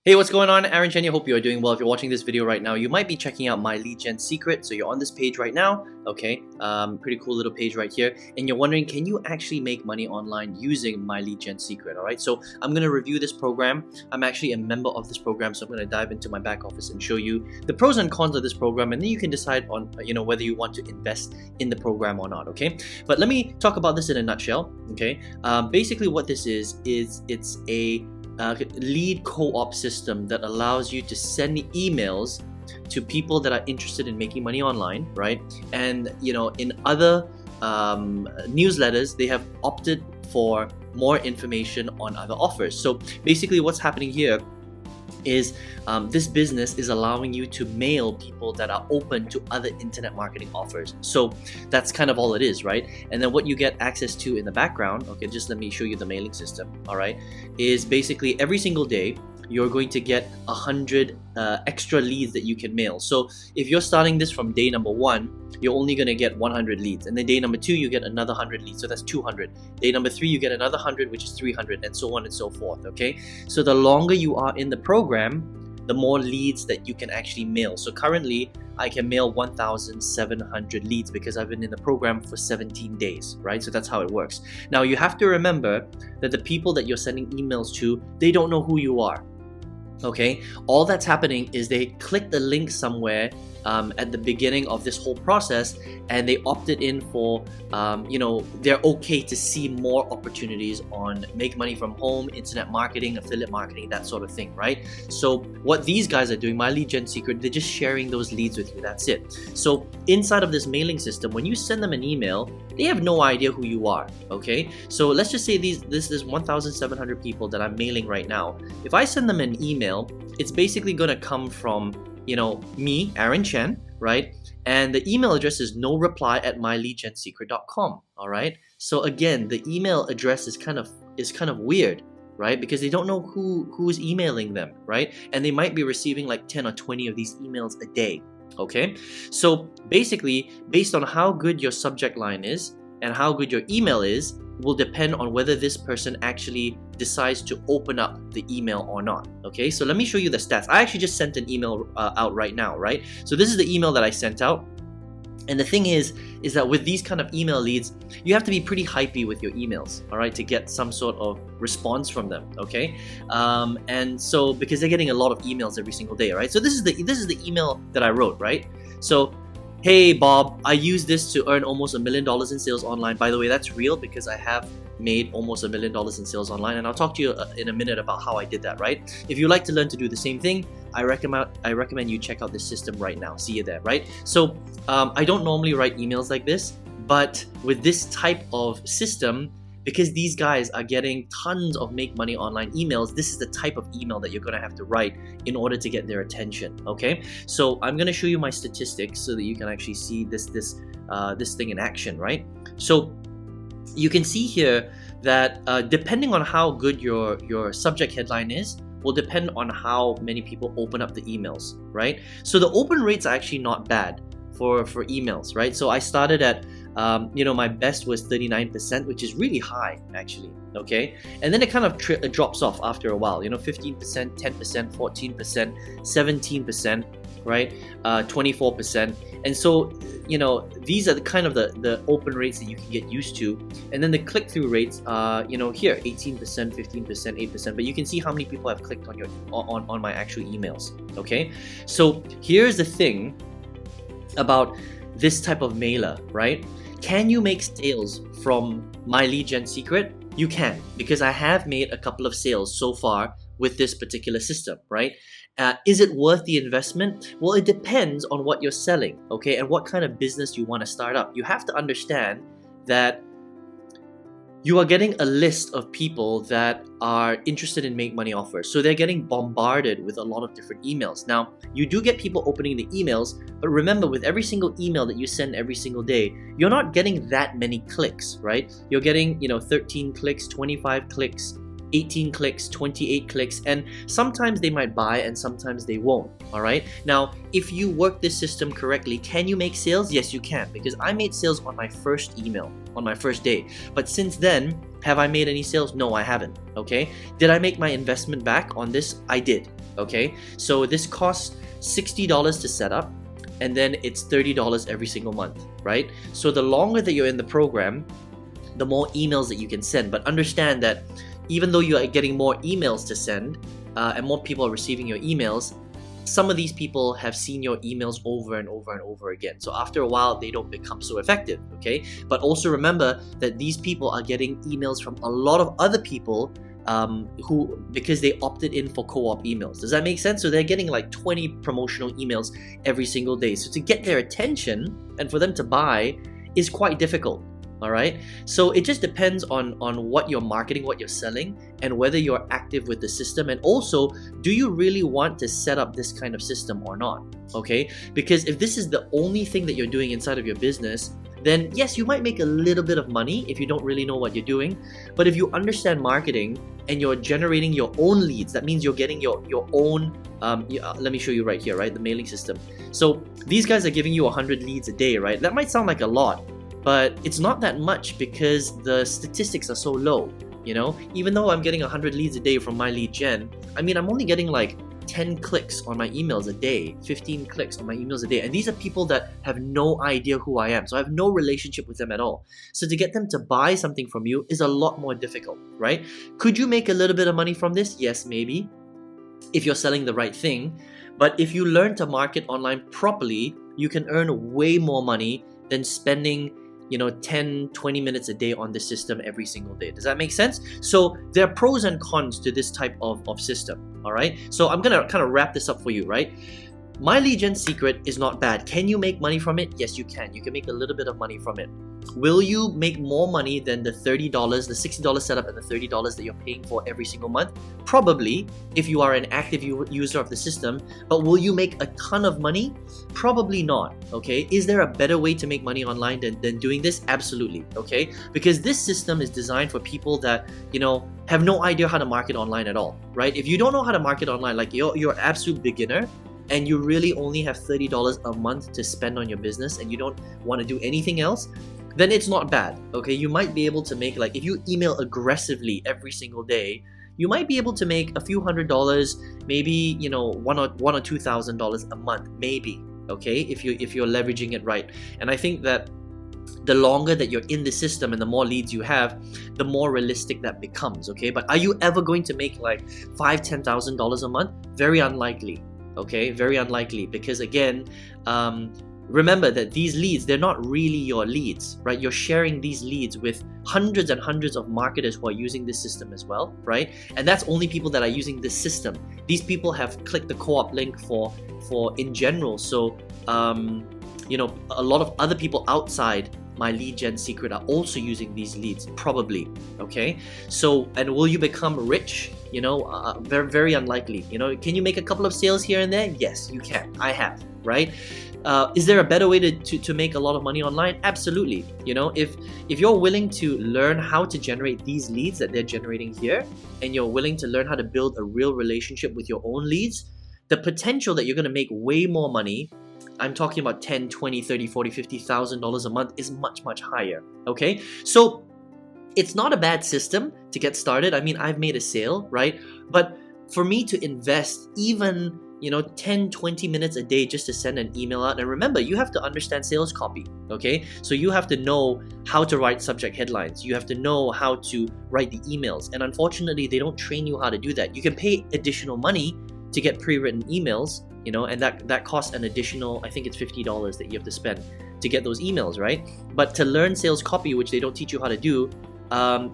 Hey, what's going on? Aaron Chen here. Hope you are doing well. If you're watching this video right now, you might be checking out My Lead Gen Secret. So you're on this page right now, okay? Pretty cool little page right here. And you're wondering, can you actually make money online using My Lead Gen Secret, all right? So I'm going to review this program. I'm actually a member of this program, so I'm going to dive into my back office and show you the pros and cons of this program, and then you can decide on, whether you want to invest in the program or not, okay? But let me talk about this in a nutshell, okay? Basically what this is it's a lead co-op system that allows you to send emails to people that are interested in making money online, right? And in other newsletters, they have opted for more information on other offers. So basically what's happening here is this business is allowing you to mail people that are open to other internet marketing offers. So that's kind of all it is, right? And then what you get access to in the background, okay, just let me show you the mailing system, all right, is basically every single day you're going to get 100 extra leads that you can mail. So if you're starting this from day number 1, you're only going to get 100 leads, and then day number 2 you get another 100 leads, so that's 200. Day number 3 you get another 100, which is 300, and so on and so forth, okay? So the longer you are in the program, the more leads that you can actually mail. So currently I can mail 1,700 leads because I've been in the program for 17 days, right? So that's how it works. Now you have to remember that the people that you're sending emails to, they don't know who you are. Okay, all that's happening is they click the link somewhere at the beginning of this whole process, and they opted in for, they're okay to see more opportunities on make money from home, internet marketing, affiliate marketing, that sort of thing, right? So what these guys are doing, My Lead Gen Secret, they're just sharing those leads with you. That's it. So inside of this mailing system, when you send them an email, they have no idea who you are, okay? So let's just say this is 1,700 people that I'm mailing right now. If I send them an email, it's basically going to come from me, Aaron Chen, right? And the email address is noreply@myleadgensecret.com, all right? So again, the email address is kind of weird, right? Because they don't know who's emailing them, right? And they might be receiving like 10 or 20 of these emails a day, okay? So basically, based on how good your subject line is and how good your email is, will depend on whether this person actually decides to open up the email or not, okay? So let me show you the stats. I actually just sent an email out right now, right? So this is the email that I sent out. And the thing is that with these kind of email leads, you have to be pretty hypey with your emails, all right, to get some sort of response from them, okay? And so because they're getting a lot of emails every single day, right? So this is the email that I wrote, right? So, hey Bob, I use this to earn almost $1 million in sales online. By the way, that's real because I have made almost $1 million in sales online, and I'll talk to you in a minute about how I did that, right? If you like to learn to do the same thing, I recommend you check out this system right now. See you there, right? So I don't normally write emails like this, but with this type of system, because these guys are getting tons of make money online emails, this is the type of email that you're gonna have to write in order to get their attention, okay? So I'm gonna show you my statistics so that you can actually see this thing in action, right? So you can see here that depending on how good your subject headline is, will depend on how many people open up the emails, right? So the open rates are actually not bad for emails, right? So I started at my best was 39%, which is really high actually, okay? And then it kind of drops off after a while, 15%, 10%, 14%, 17%, right? 24%. And so, these are the kind of the open rates that you can get used to. And then the click-through rates are, here, 18%, 15%, 8%, but you can see how many people have clicked on my actual emails, okay? So here's the thing about this type of mailer, right? Can you make sales from My Lead Gen Secret? You can, because I have made a couple of sales so far with this particular system, right? Is it worth the investment? Well, it depends on what you're selling, okay, and what kind of business you want to start up. You have to understand that you are getting a list of people that are interested in make money offers. So they're getting bombarded with a lot of different emails. Now, you do get people opening the emails, but remember, with every single email that you send every single day, you're not getting that many clicks, right? You're getting, 13 clicks, 25 clicks, 18 clicks, 28 clicks, and sometimes they might buy and sometimes they won't, all right? Now, if you work this system correctly, can you make sales? Yes, you can, because I made sales on my first email, on my first day. But since then, have I made any sales? No, I haven't, okay? Did I make my investment back on this? I did. Okay, so this costs $60 to set up, and then it's $30 every single month, right? So the longer that you're in the program, the more emails that you can send. But understand that even though you are getting more emails to send, and more people are receiving your emails, some of these people have seen your emails over and over and over again. So after a while, they don't become so effective, okay? But also remember that these people are getting emails from a lot of other people because they opted in for co-op emails. Does that make sense? So they're getting like 20 promotional emails every single day. So to get their attention and for them to buy is quite difficult. All right, so it just depends on what you're marketing, what you're selling, and whether you're active with the system, and also do you really want to set up this kind of system or not. Okay, because if this is the only thing that you're doing inside of your business, then yes, you might make a little bit of money if you don't really know what you're doing. But if you understand marketing and you're generating your own leads, that means you're getting your own let me show you right here, right, the mailing system. So these guys are giving you 100 leads a day, right? That might sound like a lot, but it's not that much because the statistics are so low. You know, even though I'm getting 100 leads a day from my lead gen, I mean, I'm only getting like 10 clicks on my emails a day, 15 clicks on my emails a day. And these are people that have no idea who I am. So I have no relationship with them at all. So to get them to buy something from you is a lot more difficult, right? Could you make a little bit of money from this? Yes, maybe, if you're selling the right thing. But if you learn to market online properly, you can earn way more money than spending 10, 20 minutes a day on the system every single day. Does that make sense? So there are pros and cons to this type of system, all right? So I'm gonna kind of wrap this up for you, right? My lead gen secret is not bad. Can you make money from it? Yes, you can. You can make a little bit of money from it. Will you make more money than the $30, the $60 setup and the $30 that you're paying for every single month? Probably, if you are an active user of the system. But will you make a ton of money? Probably not, okay? Is there a better way to make money online than doing this? Absolutely, okay? Because this system is designed for people that, have no idea how to market online at all, right? If you don't know how to market online, like you're an absolute beginner, and you really only have $30 a month to spend on your business and you don't want to do anything else, then it's not bad, okay? You might be able to make, like, if you email aggressively every single day, you might be able to make a few $100s, maybe, $1,000 or $2,000 a month, maybe, okay? If you're leveraging it right. And I think that the longer that you're in the system and the more leads you have, the more realistic that becomes, okay? But are you ever going to make like $5,000, $10,000 a month? Very unlikely. Okay, very unlikely, because again, remember that these leads, they're not really your leads, right? You're sharing these leads with hundreds and hundreds of marketers who are using this system as well, right? And that's only people that are using this system. These people have clicked the co-op link for in general. So, a lot of other people outside my lead gen secret are also using these leads, probably, okay? So, and will you become rich? Very, very unlikely. Can you make a couple of sales here and there? Yes, you can. I have, right? Is there a better way to make a lot of money online? Absolutely. If you're willing to learn how to generate these leads that they're generating here, and you're willing to learn how to build a real relationship with your own leads, the potential that you're going to make way more money, I'm talking about $10, $20, $30, $40, $50,000 a month, is much, much higher, okay? So it's not a bad system to get started. I mean, I've made a sale, right? But for me to invest even, 10, 20 minutes a day just to send an email out, and remember, you have to understand sales copy, okay? So you have to know how to write subject headlines. You have to know how to write the emails. And unfortunately, they don't train you how to do that. You can pay additional money to get pre-written emails, and that costs an additional, I think it's $50 that you have to spend to get those emails, right? But to learn sales copy, which they don't teach you how to do,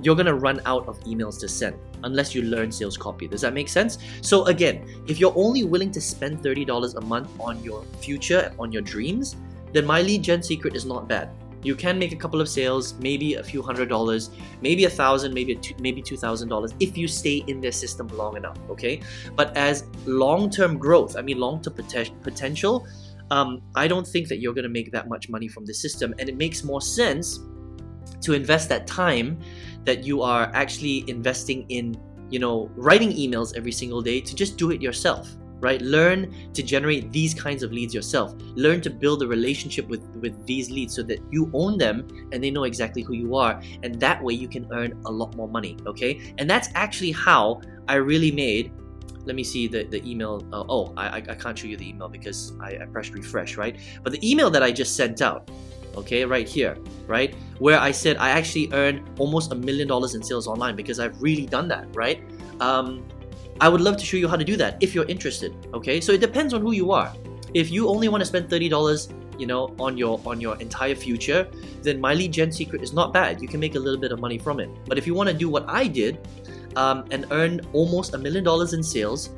you're gonna run out of emails to send unless you learn sales copy. Does that make sense? So again, if you're only willing to spend $30 a month on your future, on your dreams, then my lead gen secret is not bad. You can make a couple of sales, maybe a few $100s, maybe $1,000, maybe $2,000 if you stay in their system long enough, okay? But as long-term growth, long-term potential, I don't think that you're gonna make that much money from the system, and it makes more sense to invest that time that you are actually investing in, writing emails every single day, to just do it yourself. Right? Learn to generate these kinds of leads yourself. Learn to build a relationship with these leads so that you own them and they know exactly who you are. And that way you can earn a lot more money, okay? And that's actually how I really made let me see the email. I can't show you the email because I pressed refresh, right? But the email that I just sent out, okay, right here, right, where I said I actually earned almost $1 million in sales online because I've really done that, right? I would love to show you how to do that if you're interested, okay? So it depends on who you are. If you only want to spend $30, you know, on your entire future, then My Lead Gen Secret is not bad. You can make a little bit of money from it. But if you want to do what I did and earn almost $1 million in sales,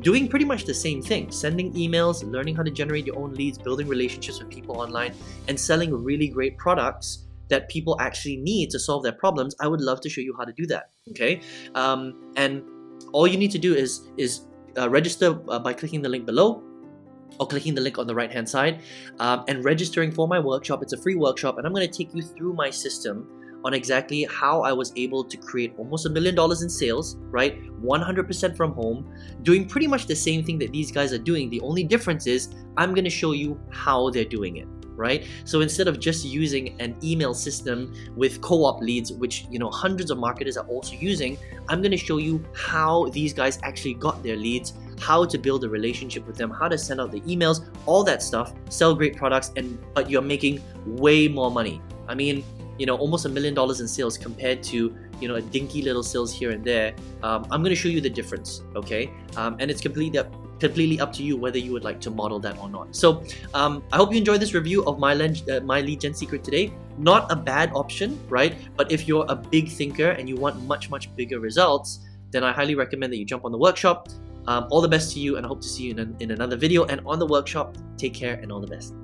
doing pretty much the same thing, sending emails, learning how to generate your own leads, building relationships with people online, and selling really great products that people actually need to solve their problems, I would love to show you how to do that, okay? And all you need to do is register by clicking the link below, or clicking the link on the right hand side, and registering for my workshop. It's a free workshop, and I'm going to take you through my system on exactly how I was able to create almost $1 million in sales, right? 100% from home, doing pretty much the same thing that these guys are doing. The only difference is I'm going to show you how they're doing it, right? So instead of just using an email system with co-op leads, which, you know, hundreds of marketers are also using, I'm going to show you how these guys actually got their leads, how to build a relationship with them, how to send out the emails, all that stuff, sell great products, but you're making way more money. I mean, you know, almost $1 million in sales compared to, you know, a dinky little sales here and there. I'm going to show you the difference, okay? And it's completely up to you whether you would like to model that or not. So I hope you enjoyed this review of My Lead Gen Secret today. Not a bad option, right? But if you're a big thinker and you want much bigger results, then I highly recommend that you jump on the workshop. All the best to you, and I hope to see you in another video and on the workshop. Take care and all the best.